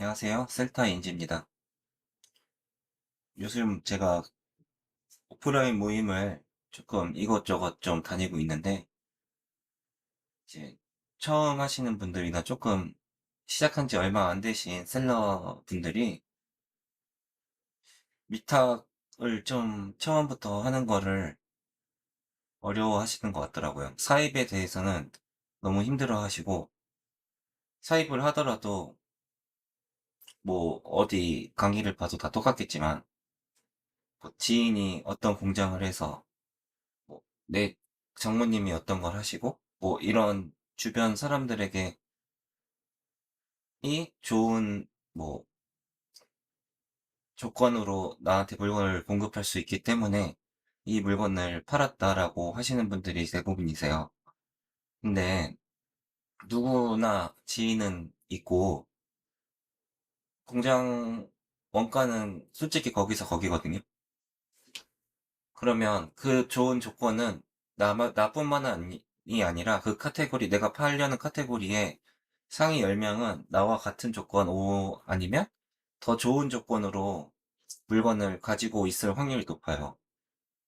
안녕하세요. 셀타인지입니다. 요즘 제가 오프라인 모임을 조금 이것저것 좀 다니고 있는데, 이제 처음 하시는 분들이나 조금 시작한 지 얼마 안 되신 셀러 분들이 위탁을 좀 처음부터 하는 거를 어려워하시는 것 같더라고요. 사입에 대해서는 너무 힘들어 하시고, 사입을 하더라도 뭐 어디 강의를 봐도 다 똑같겠지만, 뭐 지인이 어떤 공장을 해서 뭐, 내 장모님이 어떤 걸 하시고, 뭐, 이런 주변 사람들에게 이 좋은, 뭐, 조건으로 나한테 물건을 공급할 수 있기 때문에 이 물건을 팔았다라고 하시는 분들이 대부분이세요. 근데 누구나 지인은 있고, 공장 원가는 솔직히 거기서 거기거든요. 그러면 그 좋은 조건은 나뿐만 이 아니라 그 카테고리, 내가 팔려는 카테고리에 상위 10명은 나와 같은 조건 오 아니면 더 좋은 조건으로 물건을 가지고 있을 확률이 높아요.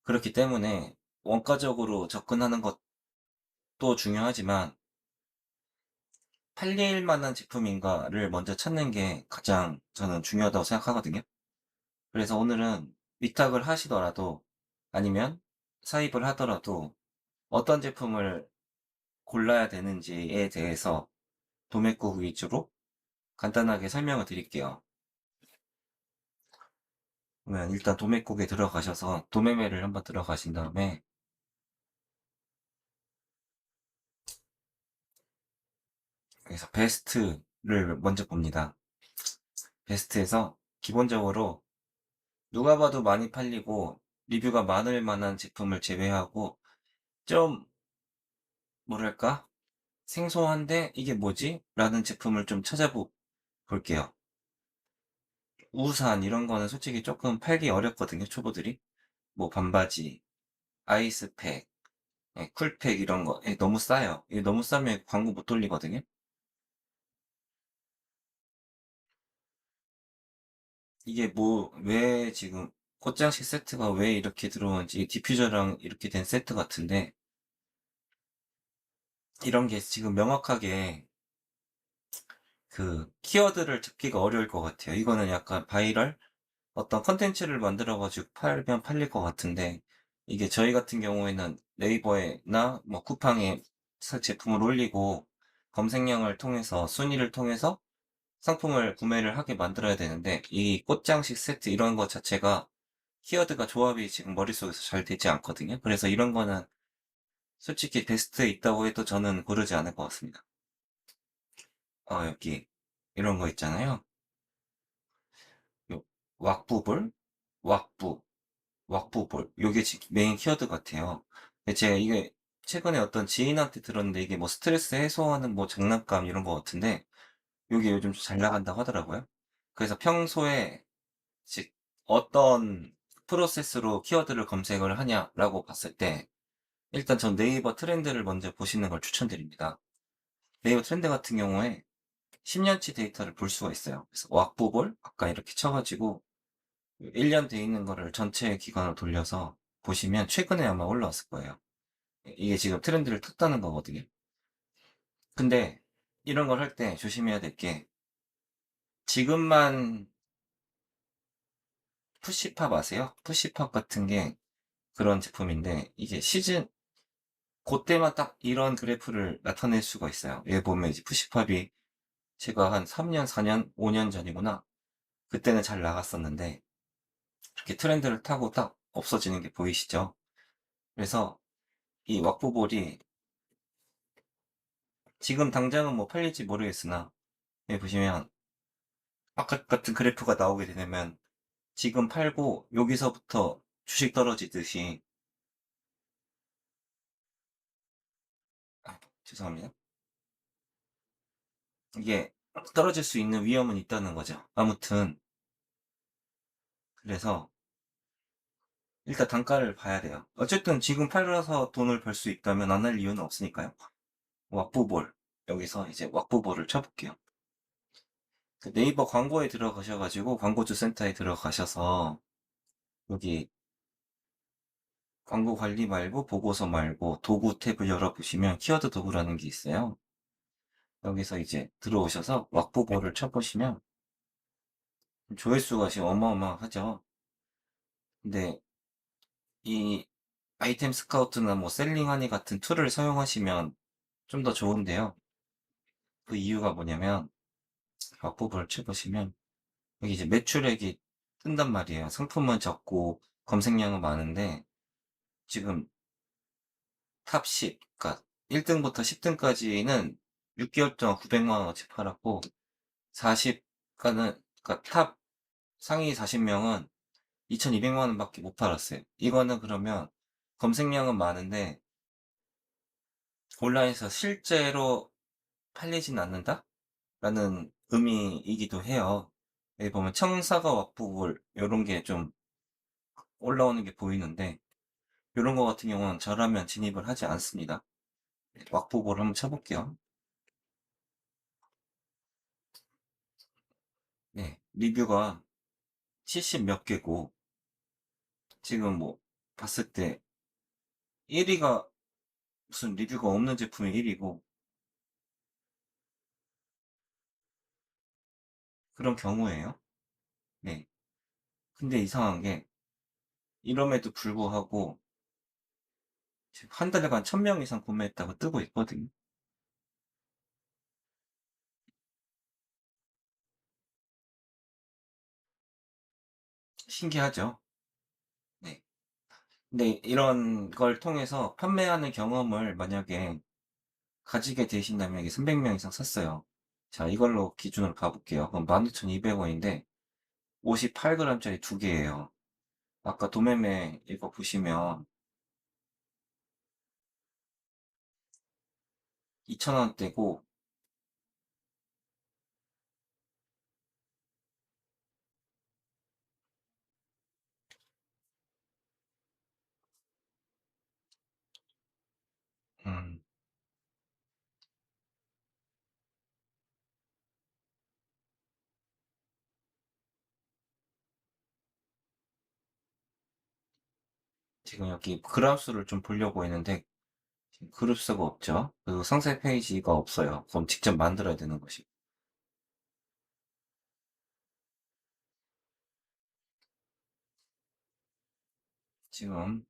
그렇기 때문에 원가적으로 접근하는 것도 중요하지만 팔릴 만한 제품인가를 먼저 찾는 게 가장 저는 중요하다고 생각하거든요. 그래서 오늘은 위탁을 하시더라도 아니면 사입을 하더라도 어떤 제품을 골라야 되는지에 대해서 도매국 위주로 간단하게 설명을 드릴게요. 그러면 일단 도매국에 들어가셔서 도매매를 한번 들어가신 다음에 여기서 베스트를 먼저 봅니다. 베스트에서 기본적으로 누가 봐도 많이 팔리고 리뷰가 많을 만한 제품을 제외하고 좀 뭐랄까 생소한데 이게 뭐지? 라는 제품을 좀 볼게요. 우산 이런 거는 솔직히 조금 팔기 어렵거든요, 초보들이. 뭐 반바지, 아이스팩, 쿨팩 이런 거 너무 싸요. 이게 너무 싸면 광고 못 돌리거든요. 이게 뭐 왜 지금 꽃장식 세트가 왜 이렇게 들어오는지 디퓨저랑 이렇게 된 세트 같은데 이런 게 지금 명확하게 그 키워드를 잡기가 어려울 것 같아요. 이거는 약간 바이럴 어떤 컨텐츠를 만들어 가지고 팔면 팔릴 것 같은데 이게 저희 같은 경우에는 네이버에나 뭐 쿠팡에 제품을 올리고 검색량을 통해서 순위를 통해서 상품을 구매를 하게 만들어야 되는데 이 꽃장식 세트 이런 것 자체가 키워드가 조합이 지금 머릿속에서 잘 되지 않거든요. 그래서 이런 거는 솔직히 베스트에 있다고 해도 저는 고르지 않을 것 같습니다. 여기 이런 거 있잖아요. 요 왁부볼, 왁부, 왁부볼. 요게 지금 메인 키워드 같아요. 근데 제가 이게 최근에 어떤 지인한테 들었는데 이게 뭐 스트레스 해소하는 뭐 장난감 이런 거 같은데 요게 요즘 잘 나간다고 하더라고요. 그래서 평소에 즉 어떤 프로세스로 키워드를 검색을 하냐라고 봤을 때 일단 전 네이버 트렌드를 먼저 보시는 걸 추천드립니다. 네이버 트렌드 같은 경우에 10년치 데이터를 볼 수가 있어요. 그래서 왁부볼 아까 이렇게 쳐가지고 1년 돼 있는 거를 전체 기간으로 돌려서 보시면 최근에 아마 올라왔을 거예요. 이게 지금 트렌드를 탔다는 거거든요. 근데 이런 걸 할 때 조심해야 될 게 지금만 푸시팝 아세요? 푸시팝 같은 게 그런 제품인데 이게 시즌 그때만 딱 이런 그래프를 나타낼 수가 있어요. 여기 보면 이제 푸시팝이 제가 한 3년, 4년, 5년 전이구나. 그때는 잘 나갔었는데 이렇게 트렌드를 타고 딱 없어지는 게 보이시죠? 그래서 이 왁부볼이 지금 당장은 뭐 팔릴지 모르겠으나 여기 보시면 아까 같은 그래프가 나오게 되면 지금 팔고 여기서부터 주식 떨어지듯이 죄송합니다. 이게 떨어질 수 있는 위험은 있다는 거죠. 아무튼 그래서 일단 단가를 봐야 돼요. 어쨌든 지금 팔아서 돈을 벌 수 있다면 안 할 이유는 없으니까요. 왁부볼 여기서 이제 왁부볼을 쳐볼게요. 그 네이버 광고에 들어가셔가지고 광고주 센터에 들어가셔서 여기 광고 관리 말고 보고서 말고 도구 탭을 열어보시면 키워드 도구라는 게 있어요. 여기서 이제 들어오셔서 왁부보를 쳐보시면 조회수가 지금 어마어마하죠. 근데 이 아이템 스카우트나 뭐 셀링 하니 같은 툴을 사용하시면 좀 더 좋은데요. 그 이유가 뭐냐면 왁부보를 쳐보시면 여기 이제 매출액이 뜬단 말이에요. 상품은 적고 검색량은 많은데 지금 탑 10, 그러니까 1등부터 10등까지는 6개월 동안 900만 원어치 팔았고 40가는 그러니까 탑 상위 40명은 2,200만 원밖에 못 팔았어요. 이거는 그러면 검색량은 많은데 온라인에서 실제로 팔리진 않는다? 라는 의미이기도 해요. 여기 보면 청사과 왁부볼 요런 게 좀 올라오는 게 보이는데 요런 거 같은 경우는 저라면 진입을 하지 않습니다. 왁부볼 한번 쳐볼게요. 네, 리뷰가 70 몇 개고 지금 뭐 봤을 때 1위가 무슨 리뷰가 없는 제품이 1위고 그런 경우에요. 네. 근데 이상한 게 이럼에도 불구하고 지금 한 달간 1000명 이상 구매했다고 뜨고 있거든요. 신기하죠? 네. 근데 이런 걸 통해서 판매하는 경험을 만약에 가지게 되신다면 이게 300명 이상 샀어요. 자, 이걸로 기준으로 가볼게요. 그럼 12,200원인데 58g짜리 두 개예요. 아까 도매매 이거 보시면 2,000원대고 음, 지금 여기 그람 수를 좀 보려고 했는데 지금 그룹 수가 없죠. 그리고 상세 페이지가 없어요. 그럼 직접 만들어야 되는 것이. 지금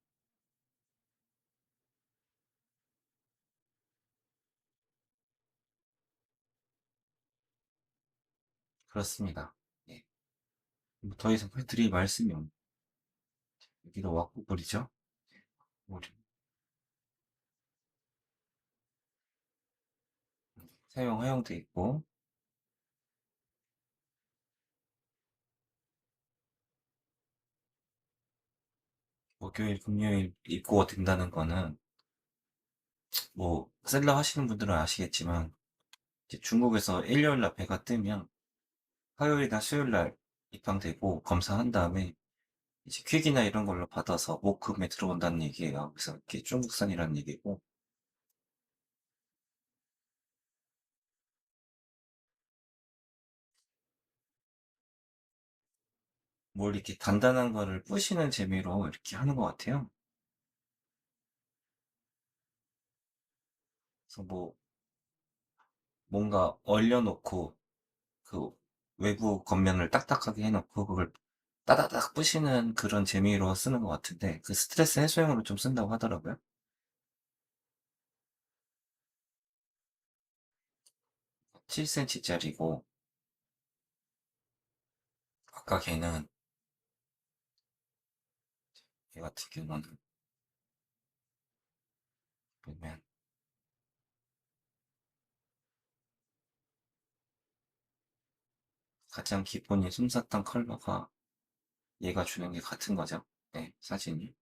그렇습니다. 예. 뭐더 이상 드릴 말씀이 없. 여기도 왁구 뿌리죠. 우리 사용 허용돼 있고 목요일, 금요일 입고가 된다는 거는 뭐 셀러 하시는 분들은 아시겠지만 이제 중국에서 일요일 날 배가 뜨면 화요일이나 수요일 날 입항되고 검사한 다음에 이제 퀵이나 이런 걸로 받아서 목금에 들어온다는 얘기예요. 그래서 이게 중국산이라는 얘기고 뭘 이렇게 단단한 거를 부시는 재미로 이렇게 하는 것 같아요. 그래서 뭐 뭔가 얼려놓고 그 외부 겉면을 딱딱하게 해놓고 그걸 따다닥 부시는 그런 재미로 쓰는 것 같은데 그 스트레스 해소용으로 좀 쓴다고 하더라고요. 7cm짜리고 아까 걔는 걔 같은 경우는 보면 가장 기본이 솜사탕 컬러가 얘가 주는 게 같은 거죠. 네, 사진이.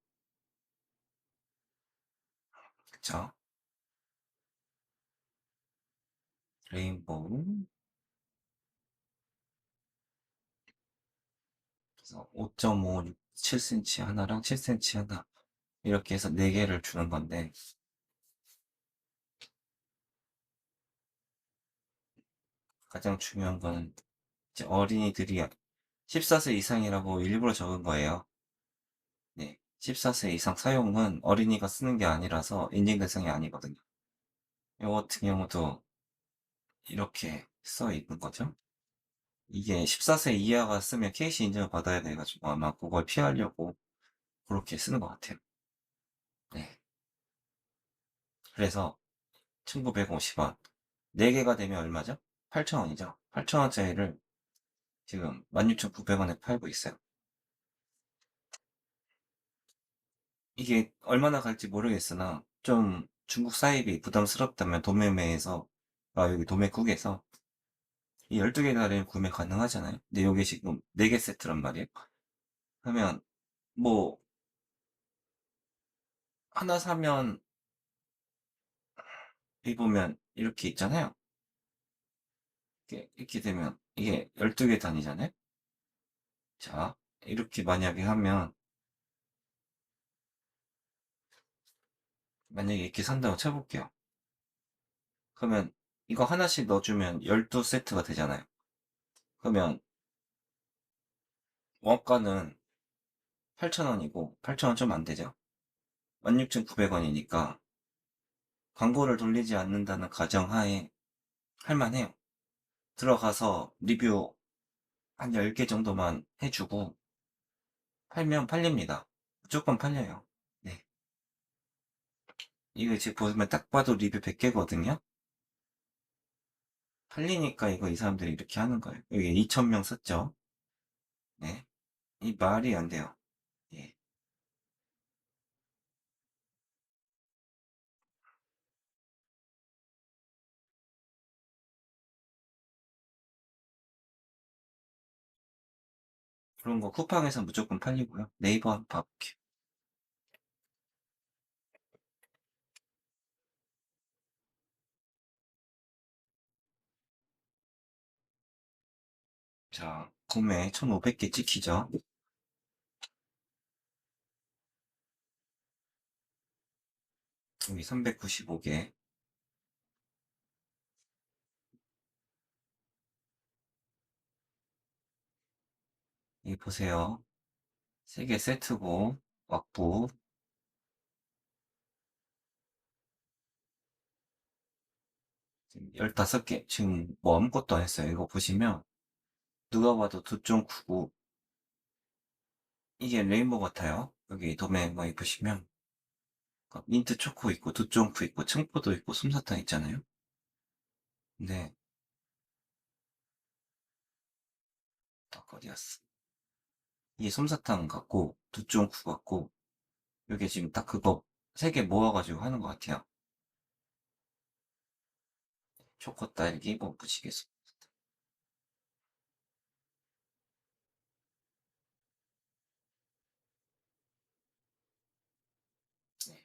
그쵸? 레인보우. 그래서 5.5, 7cm 하나랑 7cm 하나. 이렇게 해서 4개를 주는 건데, 가장 중요한 거는 이제 어린이들이 14세 이상이라고 일부러 적은 거예요. 네. 14세 이상 사용은 어린이가 쓰는 게 아니라서 인증 대상이 아니거든요. 이거 같은 경우도 이렇게 써 있는 거죠. 이게 14세 이하가 쓰면 KC 인증을 받아야 돼 가지고 아마 그걸 피하려고 그렇게 쓰는 것 같아요. 네. 그래서 1,950원. 4개가 되면 얼마죠? 8,000원이죠. 8,000원짜리를 지금 16,900원에 팔고 있어요. 이게 얼마나 갈지 모르겠으나 좀 중국 사입이 부담스럽다면 도매매에서 여기 도매국에서 이 12개짜리는 구매 가능하잖아요. 근데 요게 지금 4개 세트란 말이에요. 그러면 뭐 하나 사면 여기 보면 이렇게 있잖아요. 이렇게 되면 이게 12개 단위잖아요. 자, 이렇게 만약에 하면 만약에 이렇게 산다고 쳐볼게요. 그러면 이거 하나씩 넣어주면 12세트가 되잖아요. 그러면 원가는 8,000원이고 8,000원 좀 안 되죠. 16,900원이니까 광고를 돌리지 않는다는 가정하에 할만해요. 들어가서 리뷰 한 10개 정도만 해주고 팔면 팔립니다. 무조건 팔려요. 네. 이거 지금 보시면 딱 봐도 리뷰 100개거든요. 팔리니까 이거 이 사람들이 이렇게 하는 거예요. 여기 2,000명 썼죠. 네. 이 말이 안 돼요. 예. 그런 거 쿠팡에서 무조건 팔리고요. 네이버 한번 봐볼게요. 자, 구매 1,500개 찍히죠. 여기 395개. 여기 보세요. 3개 세트고, 왁부, 지금 15개. 지금 뭐 아무것도 안 했어요. 이거 보시면, 누가 봐도 두 쪽 크고, 이게 레인보우 같아요. 여기 도매 뭐 보시면, 민트 초코 있고, 두쫑크 있고, 청포도 있고, 솜사탕 있잖아요. 근데, 딱 어디였어? 이게 솜사탕 같고, 두쫑크 같고, 이게 지금 딱 그거 3개 모아가지고 하는 것 같아요. 초코 딸기, 뭐, 무지개수. 네.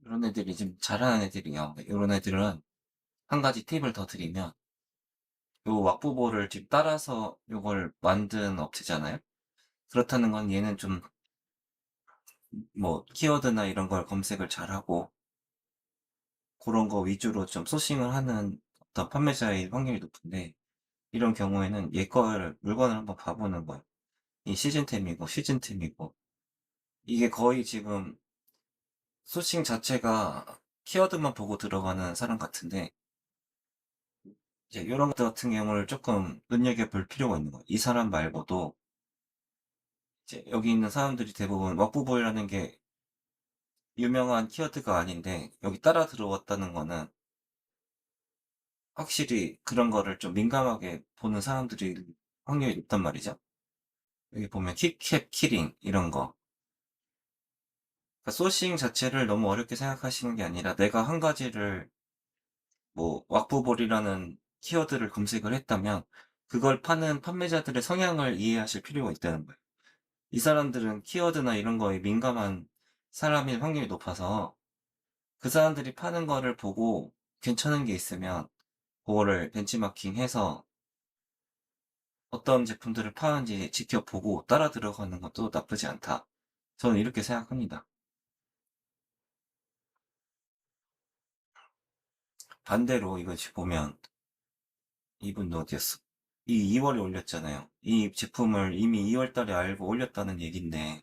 이런 애들이 좀 잘하는 애들이요. 이런 애들은 한 가지 팁을 더 드리면, 요 왁부보를 지금 따라서 요걸 만든 업체잖아요. 그렇다는 건 얘는 좀 뭐 키워드나 이런 걸 검색을 잘하고 그런 거 위주로 좀 소싱을 하는 어떤 판매자의 확률이 높은데 이런 경우에는 얘 걸 물건을 한번 봐보는 거예요. 이 시즌템이고 시즌템이고 이게 거의 지금 소싱 자체가 키워드만 보고 들어가는 사람 같은데 이제 이런 것 같은 경우를 조금 눈여겨볼 필요가 있는 거예요. 이 사람 말고도 이제 여기 있는 사람들이 대부분 왁부보이라는 게 유명한 키워드가 아닌데 여기 따라 들어왔다는 거는 확실히 그런 거를 좀 민감하게 보는 사람들이 확률이 높단 말이죠. 여기 보면 킥캡 키링 이런 거. 그러니까 소싱 자체를 너무 어렵게 생각하시는 게 아니라 내가 한 가지를 뭐 왁부볼이라는 키워드를 검색을 했다면 그걸 파는 판매자들의 성향을 이해하실 필요가 있다는 거예요. 이 사람들은 키워드나 이런 거에 민감한 사람일 확률이 높아서 그 사람들이 파는 거를 보고 괜찮은 게 있으면 그거를 벤치마킹해서 어떤 제품들을 파는지 지켜보고 따라 들어가는 것도 나쁘지 않다. 저는 이렇게 생각합니다. 반대로 이것이 보면 이분도 어디였어? 이 2월에 올렸잖아요. 이 제품을 이미 2월 달에 알고 올렸다는 얘긴데,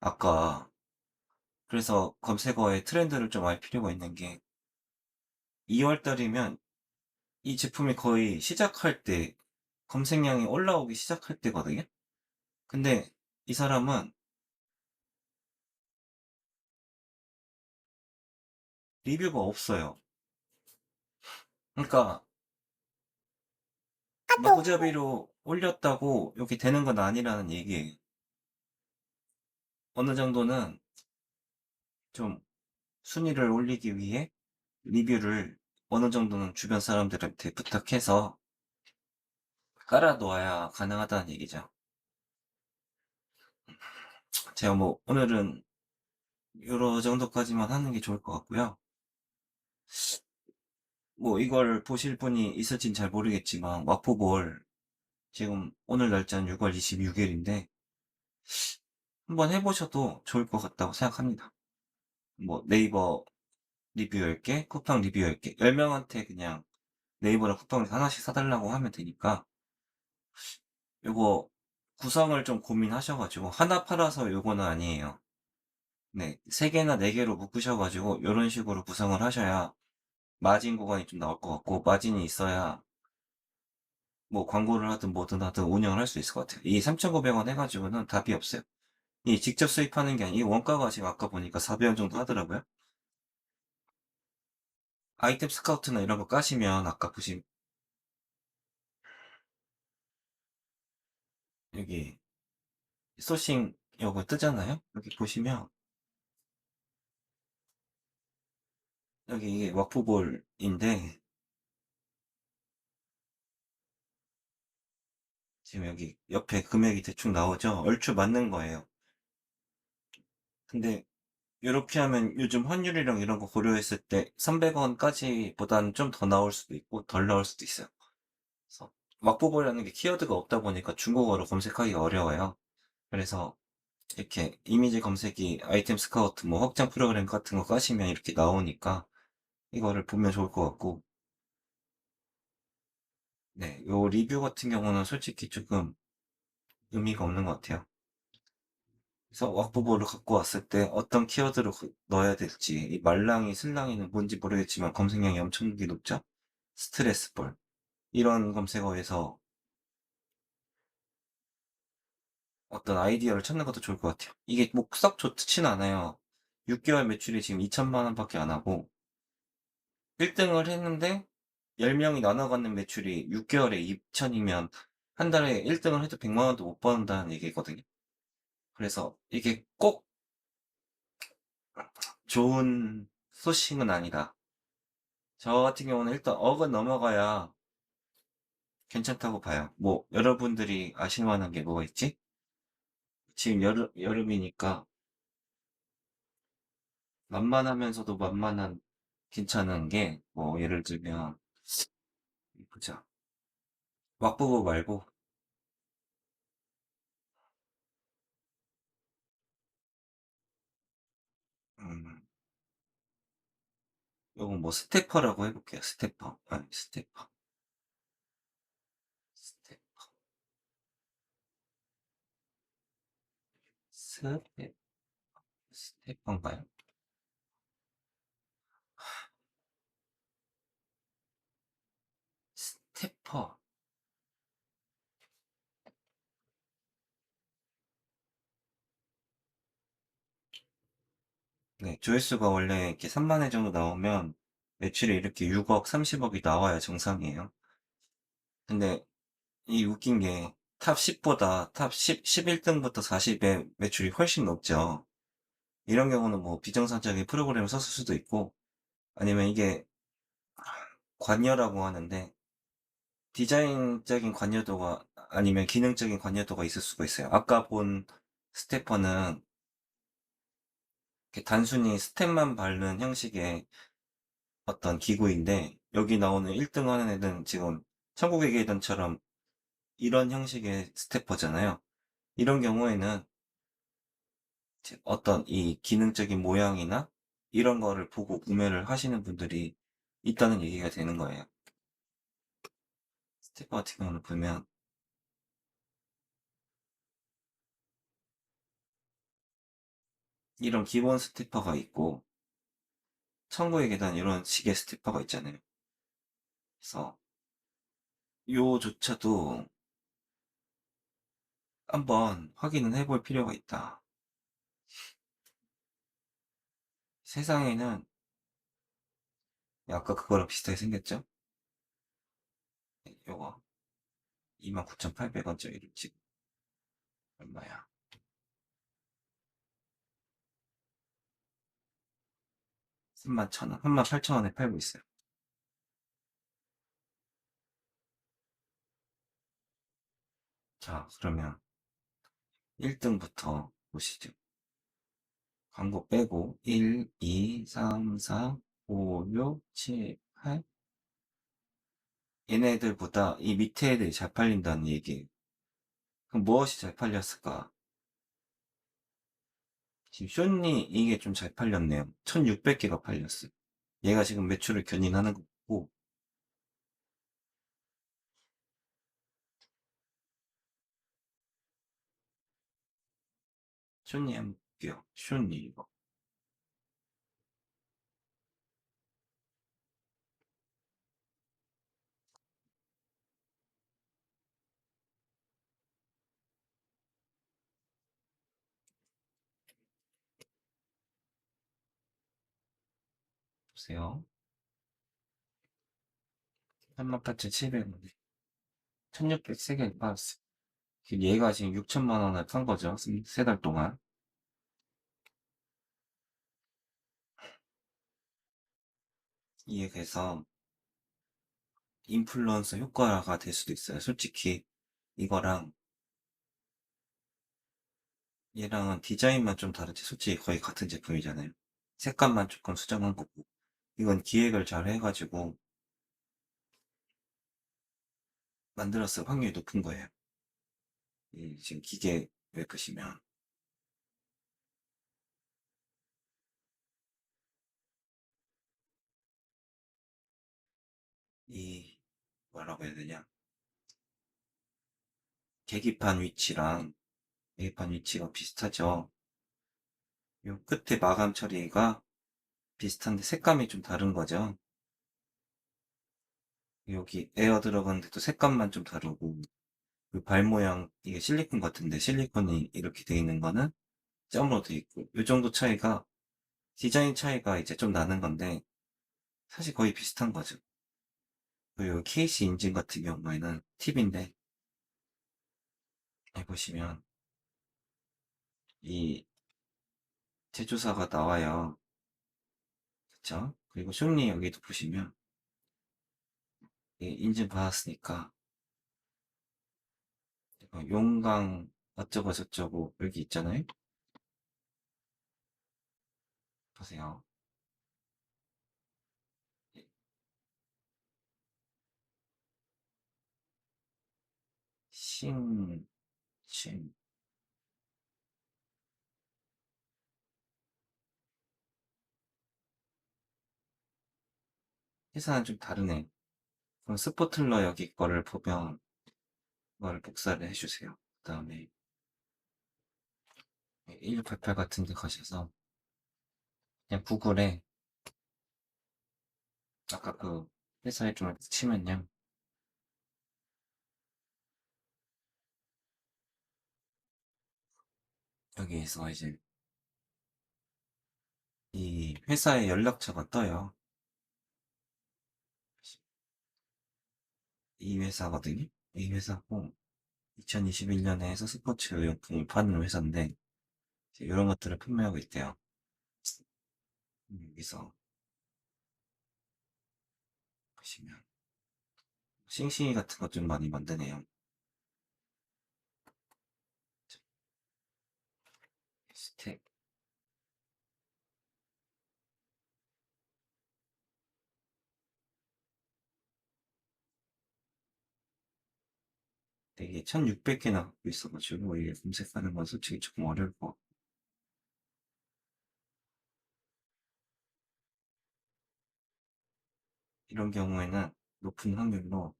아까, 그래서 검색어의 트렌드를 좀 알 필요가 있는 게, 2월 달이면 이 제품이 거의 시작할 때, 검색량이 올라오기 시작할 때거든요? 근데 이 사람은 리뷰가 없어요. 그러니까, 마구잡이로 올렸다고 여기 되는 건 아니라는 얘기예요. 어느 정도는 좀 순위를 올리기 위해 리뷰를 어느 정도는 주변 사람들한테 부탁해서 깔아놓아야 가능하다는 얘기죠. 제가 뭐 오늘은 요러 정도까지만 하는 게 좋을 것 같고요. 뭐 이걸 보실 분이 있을진 잘 모르겠지만 와포볼 지금 오늘 날짜는 6월 26일인데 한번 해보셔도 좋을 것 같다고 생각합니다. 뭐 네이버 리뷰 10개, 쿠팡 리뷰 10개, 10명한테 그냥 네이버랑 쿠팡에서 하나씩 사달라고 하면 되니까 요거 구성을 좀 고민하셔가지고 하나 팔아서 요거는 아니에요. 네, 3개나 4개로 묶으셔가지고 요런 식으로 구성을 하셔야 마진 구간이 좀 나올 것 같고 마진이 있어야 뭐 광고를 하든 뭐든 하든 운영을 할 수 있을 것 같아요. 이 3,900원 해가지고는 답이 없어요. 이 직접 수입하는 게 아니고 원가가 지금 아까 보니까 400원 정도 하더라고요. 아이템 스카우트나 이런 거 까시면 아까 보신 여기 소싱 요거 뜨잖아요. 여기 보시면 여기 이게 와프볼인데 지금 여기 옆에 금액이 대충 나오죠. 얼추 맞는 거예요. 근데 이렇게 하면 요즘 환율이랑 이런 거 고려했을 때 300원까지 보다는 좀 더 나올 수도 있고 덜 나올 수도 있어요. 그래서 막보벌이라는 게 키워드가 없다 보니까 중국어로 검색하기가 어려워요. 그래서 이렇게 이미지 검색이 아이템 스카우트 뭐 확장 프로그램 같은 거 까시면 이렇게 나오니까 이거를 보면 좋을 것 같고, 네, 요 리뷰 같은 경우는 솔직히 조금 의미가 없는 것 같아요. 그래서 왁부보를 갖고 왔을 때 어떤 키워드를 넣어야 될지, 이 말랑이, 슬랑이는 뭔지 모르겠지만 검색량이 엄청 높죠? 스트레스볼. 이런 검색어에서 어떤 아이디어를 찾는 것도 좋을 것 같아요. 이게 뭐 썩 좋진 않아요. 6개월 매출이 지금 2천만 원밖에 안 하고, 1등을 했는데 10명이 나눠 갖는 매출이 6개월에 2천이면 한 달에 1등을 해도 100만 원도 못 번다는 얘기거든요. 그래서 이게 꼭 좋은 소식은 아니다. 저 같은 경우는 일단 억은 넘어가야 괜찮다고 봐요. 뭐 여러분들이 아실 만한 게 뭐가 있지? 지금 여름이니까 만만하면서도 만만한 괜찮은 게 뭐 예를 들면 보자. 왁부부 말고 음 요건 뭐 스테퍼라고 해볼게요. 스테퍼. 아니 스테퍼. 스테퍼. 스테 스테퍼인가요? 스테퍼. 네, 조회수가 원래 이렇게 3만 회 정도 나오면 매출이 이렇게 6억, 30억이 나와야 정상이에요. 근데 이 웃긴 게 탑 10보다 탑 10, 11등부터 40의 매출이 훨씬 높죠. 이런 경우는 뭐 비정상적인 프로그램을 썼을 수도 있고 아니면 이게 관여라고 하는데 디자인적인 관여도가 아니면 기능적인 관여도가 있을 수가 있어요. 아까 본 스테퍼는 이렇게 단순히 스텝만 바르는 형식의 어떤 기구인데 여기 나오는 1등 하는 애는 지금 천국의 계단처럼 이런 형식의 스테퍼잖아요. 이런 경우에는 어떤 이 기능적인 모양이나 이런 거를 보고 구매를 하시는 분들이 있다는 얘기가 되는 거예요. 스티커 같은 경우는 보면 이런 기본 스티커가 있고 천국의 계단 이런 식의 스티커가 있잖아요. 그래서 요조차도 한번 확인은 해볼 필요가 있다. 세상에는 아까 그거랑 비슷하게 생겼죠? 요거 29,800원짜리를 지금 얼마야? 31,000원, 38,000원에 팔고 있어요. 자, 그러면 1등부터 보시죠. 광고 빼고 1, 2, 3, 4, 5, 6, 7, 8 얘네들보다 이 밑에 애들이 잘 팔린다는 얘기예요. 그럼 무엇이 잘 팔렸을까? 지금 쇼니 이게 좀 잘 팔렸네요. 1600개가 팔렸어요. 얘가 지금 매출을 견인하는 거고 쇼니 한번 볼게요. 쇼니 이거 보세요. 38,700원에 1603개 팔았어요. 얘가 지금 6천만 원을 판 거죠. 세 달 동안. 이에 대해서 인플루언서 효과가 될 수도 있어요. 솔직히 이거랑 얘랑은 디자인만 좀 다르지 솔직히 거의 같은 제품이잖아요. 색감만 조금 수정한 거고 이건 기획을 잘 해가지고 만들었을 확률이 높은 거예요. 이 지금 기계 왜 보시면 이 뭐라고 해야 되냐 계기판 위치가 비슷하죠. 요 끝에 마감 처리가 비슷한데 색감이 좀 다른 거죠. 여기 에어 들어가는데도 색감만 좀 다르고 그 발 모양 이게 실리콘 같은데 실리콘이 이렇게 돼 있는 거는 점으로 돼 있고 이 정도 차이가 디자인 차이가 이제 좀 나는 건데 사실 거의 비슷한 거죠. 그리고 케이스 인증 같은 경우에는 팁인데 여기 보시면 이 제조사가 나와요. 그쵸? 그리고 쇼니 여기도 보시면 인증 받았으니까 용강 어쩌고 저쩌고 여기 있잖아요. 보세요. 신, 신. 회사는 좀 다르네. 그럼 스포틀러 여기 거를 보면 그거를 복사를 해주세요. 그 다음에 1688 같은 데 가셔서 그냥 구글에 아까 그 회사 이름을 치면요. 여기에서 이제 이 회사의 연락처가 떠요. 이 회사거든요. 이 회사고 2021년에 해서 스포츠 용품을 파는 회사인데 이런 것들을 판매하고 있대요. 여기서 보시면 싱싱이 같은 것 좀 많이 만드네요. 스택 이게 1600개나 갖고 있어가지고 이게 검색하는 건 솔직히 조금 어려울 것 같고 이런 경우에는 높은 확률로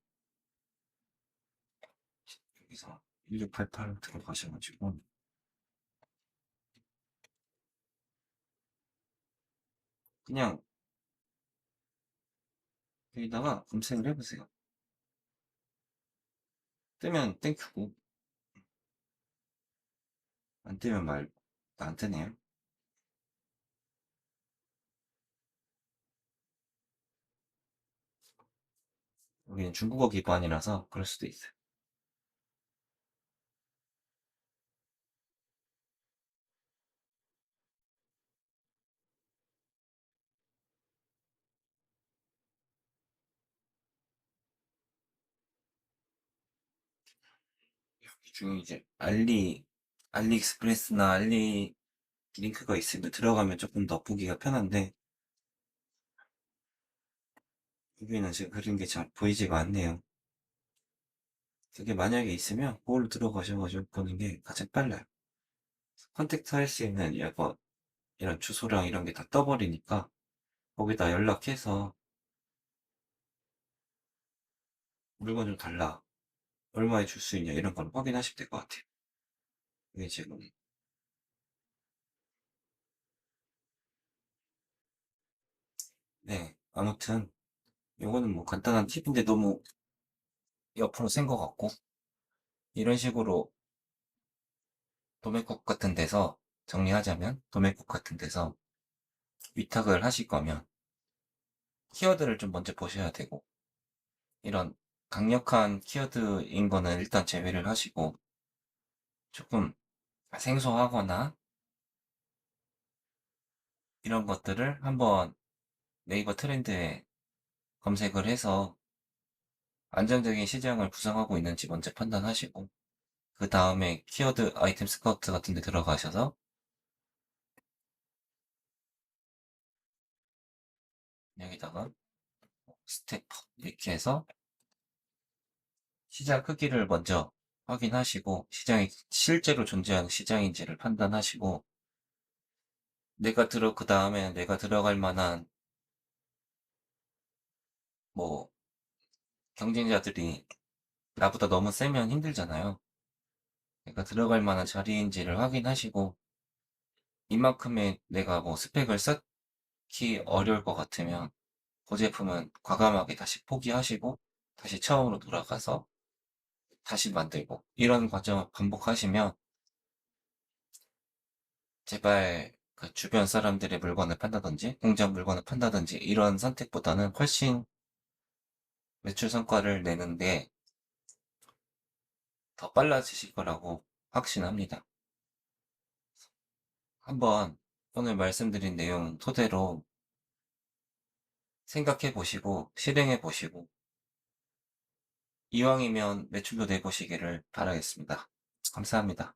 그래서 1688 들어가셔가지고 그냥 여기다가 검색을 해보세요. 뜨면 땡큐고 안 뜨면 말고. 안 뜨네요. 여기는 중국어 기반이라서 그럴 수도 있어요. 여기 중에 이제 알리익스프레스나 알리 링크가 있으면 들어가면 조금 더 보기가 편한데 여기는 지금 그런 게 잘 보이지가 않네요. 그게 만약에 있으면 그걸로 들어가셔가지고 보는 게 가장 빨라요. 컨택트 할 수 있는 이런 주소랑 이런 게 다 떠버리니까 거기다 연락해서 물건 좀 달라. 얼마에 줄 수 있냐 이런 걸 확인하시면 될 것 같아요. 이게 지금 네 아무튼 요거는 뭐 간단한 팁인데 너무 옆으로 센 것 같고 이런 식으로 도매국 같은 데서 정리하자면 도매국 같은 데서 위탁을 하실 거면 키워드를 좀 먼저 보셔야 되고 이런 강력한 키워드인 거는 일단 제외를 하시고 조금 생소하거나 이런 것들을 한번 네이버 트렌드에 검색을 해서 안정적인 시장을 구성하고 있는지 먼저 판단하시고 그 다음에 키워드 아이템 스카우트 같은 데 들어가셔서 여기다가 스태프 이렇게 해서 시장 크기를 먼저 확인하시고 시장이 실제로 존재하는 시장인지를 판단하시고 그 다음에 내가 들어갈 만한 뭐 경쟁자들이 나보다 너무 세면 힘들잖아요. 내가 들어갈 만한 자리인지를 확인하시고 이만큼의 내가 뭐 스펙을 쌓기 어려울 것 같으면 그 제품은 과감하게 다시 포기하시고 다시 처음으로 돌아가서 다시 만들고 이런 과정을 반복하시면 제발 그 주변 사람들의 물건을 판다든지 공장 물건을 판다든지 이런 선택보다는 훨씬 매출 성과를 내는데 더 빨라지실 거라고 확신합니다. 한번 오늘 말씀드린 내용 토대로 생각해 보시고 실행해 보시고 이왕이면 매출도 내보시기를 바라겠습니다. 감사합니다.